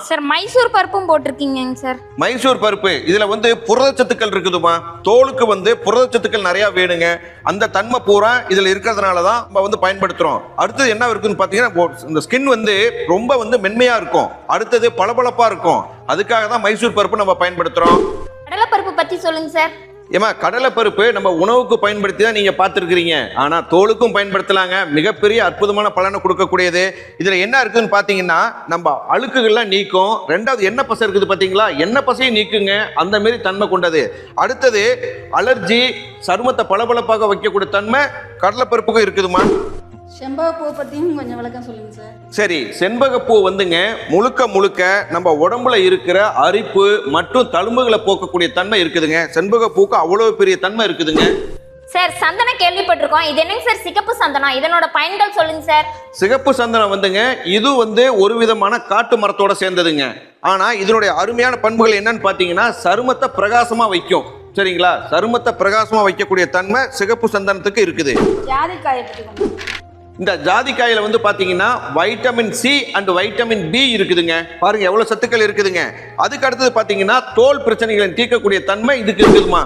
Sir Mysore பருப்பும் போட்டிருக்கீங்க sir. Mysore பருப்பு இதுல வந்து புரதச்சத்துக்கள் இருக்குதுமா. தோலுக்கு வந்து புரதச்சத்துக்கள் நிறைய வேணுங்க. அந்த தன்மை பூரா இதுல இருக்கிறதுனால தான் நம்ம வந்து பயன்படுத்துறோம். அடுத்தது என்ன இருக்குன்னு பாத்தீங்கன்னா, இந்த ஸ்கின் வந்து ரொம்ப வந்து மென்மையா இருக்கும். அடுத்தது பளபளப்பா இருக்கும். அதுக்காக தான் மைசூர் பருப்பு நம்ம பயன்படுத்துறோம். கடலை பருப்பு பத்தி சொல்லுங்க சார். ஏமா, கடலை பருப்பு நம்ம உணவுக்கு பயன்படுத்தி தான் நீங்க பார்த்துருக்கிறீங்க. ஆனா தோலுக்கும் பயன்படுத்தலாங்க. மிகப்பெரிய அற்புதமான பலனை கொடுக்கக்கூடியது. இதுல என்ன இருக்குன்னு பாத்தீங்கன்னா, நம்ம அழுக்குகள்லாம் நீக்கும். ரெண்டாவது எண்ணெய் பசை இருக்குது பாத்தீங்களா, எண்ணெய் பசையும் நீக்குங்க. அந்த மாதிரி தன்மை கொண்டது. அடுத்தது அலர்ஜி, சருமத்தை பளபளப்பாக வைக்கக்கூடிய தன்மை கடலைப்பருப்புக்கும் இருக்குதுமா. செண்பகப்பூ பற்றியும் கொஞ்சம் விளக்கம் சொல்லுங்கள் சார். சரி, செண்பகப்பூ வந்துங்க முழுக்க முழுக்க நம்ம உடம்புல இருக்கிற அரிப்பு மற்றும் தழும்புகளை போக்கக்கூடிய தன்மை இருக்குதுங்க. செண்பகப்பூக்கு அவ்வளவு பெரிய தன்மை இருக்குதுங்க. சார் சந்தனம் கேள்விப்பட்டிருக்கோம். இது என்னங்க சார் சிகப்பு சந்தனம்? இதனோட பயன்கள் சொல்லுங்க சார். சிகப்பு சந்தனம் வந்துங்க இது வந்து ஒரு விதமான காட்டு மரத்தோட சேர்ந்ததுங்க. ஆனா இதனுடைய அருமையான பண்புகள் என்னன்னு பாத்தீங்கன்னா, சருமத்தை பிரகாசமா வைக்கும். சரிங்களா, சருமத்தை பிரகாசமா வைக்கக்கூடிய தன்மை சிகப்பு சந்தனத்துக்கு இருக்குது. ஜாதிக்காயை பற்றி கொஞ்சம். இந்த ஜாதிக்காயில வந்து பாத்தீங்கன்னா vitamin C and vitamin B இருக்குதுங்க. பாருங்க எவ்வளவு சத்துக்கள் இருக்குதுங்க. அதுக்கு அடுத்தது பாத்தீங்கன்னா தோல் பிரச்சனைகளை தீர்க்கக்கூடிய தன்மை இதுக்கு இருக்குதுமா.